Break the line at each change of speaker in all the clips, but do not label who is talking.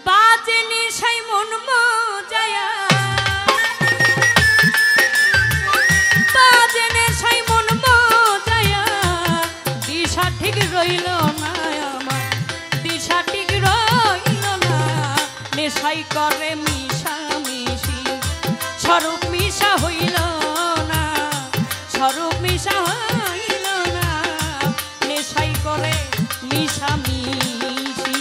বাজে নেশায় মন মজায়া, বাজে নেশায় মন মজায়া, দিশা ঠিক রইল না আমার, দিশা ঠিক রইল না। নেশাই করে মিশা মিশি, স্বরূপ মিশা হইল না, স্বরূপ মিশা হইল না। নেশাই করে মিশা মিশি,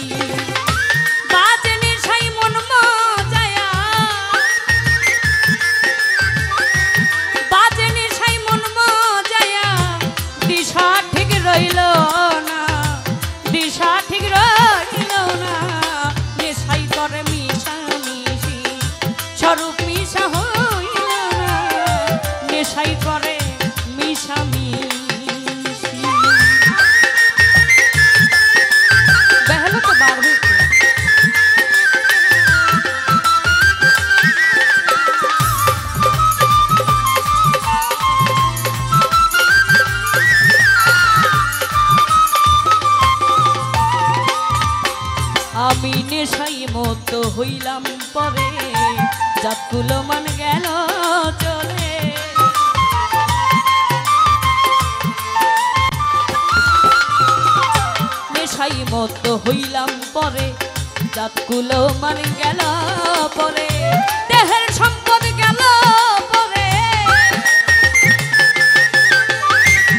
বাজে নেশাই মন মজায়া, বাজে নেশাই মন মজায়া, দিশা ঠিক রইল না, দিশা ঠিক রইল না। নেশাই করে মিশা মিশি, স্বরূপ মিশা হইল না। নেশাই করে মিশা মিশি। বেহলো তো বার হইছে। আমি নেশাই মতো হইলাম পরে, জাতগুলো মান গেল চলে। নেশাই মতো হইলাম পরে, জাতগুলো মান গেল পরে। দেহের সম্পদ গেল পরে,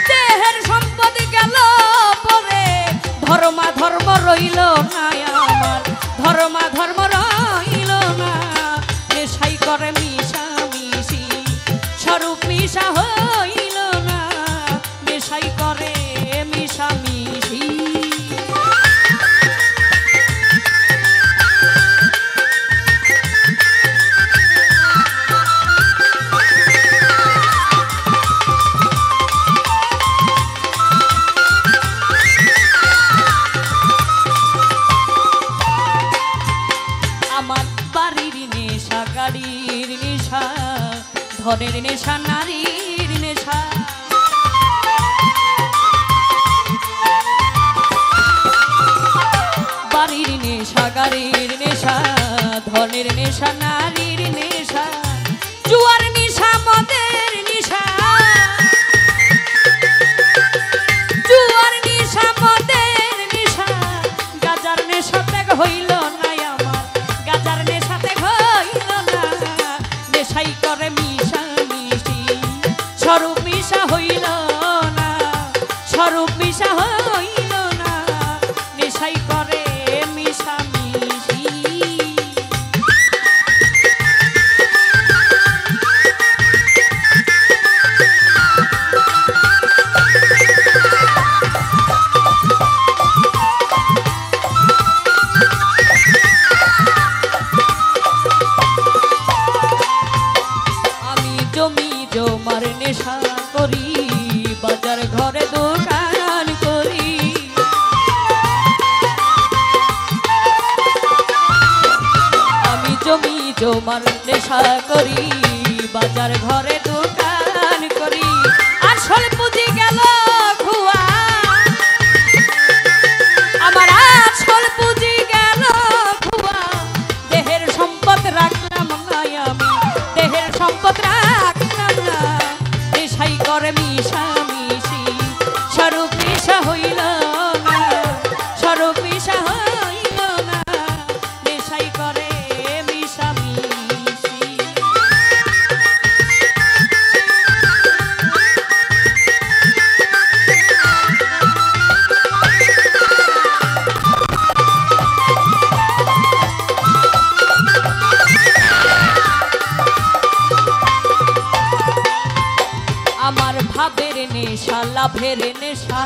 দেহের সম্পদ গেল পরে। ধর্মা ধর্ম রইল না আমার, ধর্মা ধর্ম রইল না। নেশাই করে মিশা মিশি, স্বরূপ মিশা হইল না। নেশাই করে মিশা মিশি। আমার বাড়ির নেশা, গাড়ির নেশা, ধনের নেশা, নারীর নেশা। বাড়ির নেশা, গাড়ির নেশা, ধনের নেশা, নারীর নেশা। জুয়ার নেশা, মদের নেশা, জুয়ার নেশা, মদের নেশা। গাজার নেশা ত্যাগ হইল না আমার, গাজার নেশা ত্যাগ হইল না। নেশাই করে মিশা মিশি, স্বরূপ মিশা হইল না, স্বরূপ মিশা হইল না। নেশাই করে মিশা মিশি। আমি জমি জমার নেশা করি, বাজার ঘরে দোকান করি। আমি জমি জমার নেশা করি, বাজার ঘরে দোকান করি। আসল পুঁজি গেল খুয়া, আমার আসল পুঁজি গেল খুয়া। দেহের সম্পদ রাখলাম না আমি, দেহের সম্পদ রাখলাম না। নেশাই করে মিশা মিশি, স্বরূপ মিশা হইল না, স্বরূপ মিশা হইল না। নেশাই করে মিশা মিশি। আমার ভাবের নেশা, লাভের নেশা,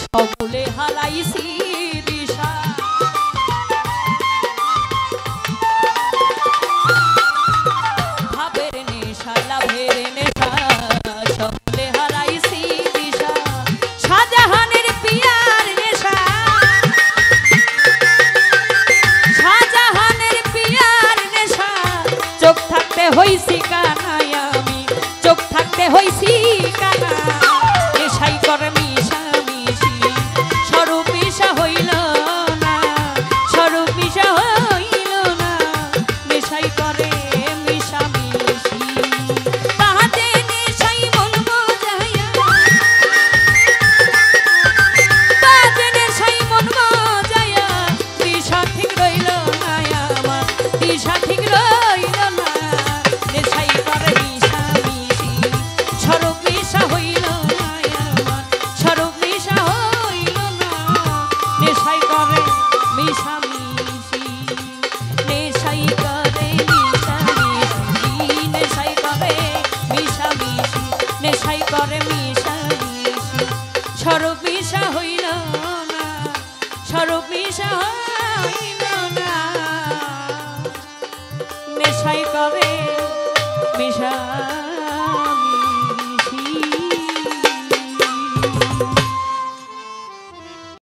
সকলে হারাইছি দিশা। ভাবের নেশা, লাভের নেশা, সকলে হারাইছি দিশা। শাহজাহানের পিয়ার নেশা, শাহজাহানের পিয়ার নেশা। চোখ থাকতে হইছি কানাই আমি, চোখ থাকতে হইছি কানা। নেশাই করে মিশা মিশি স্বরূপ মিশা হইল না স্বরূপ মিশা হইল না নেশাই করে মিশা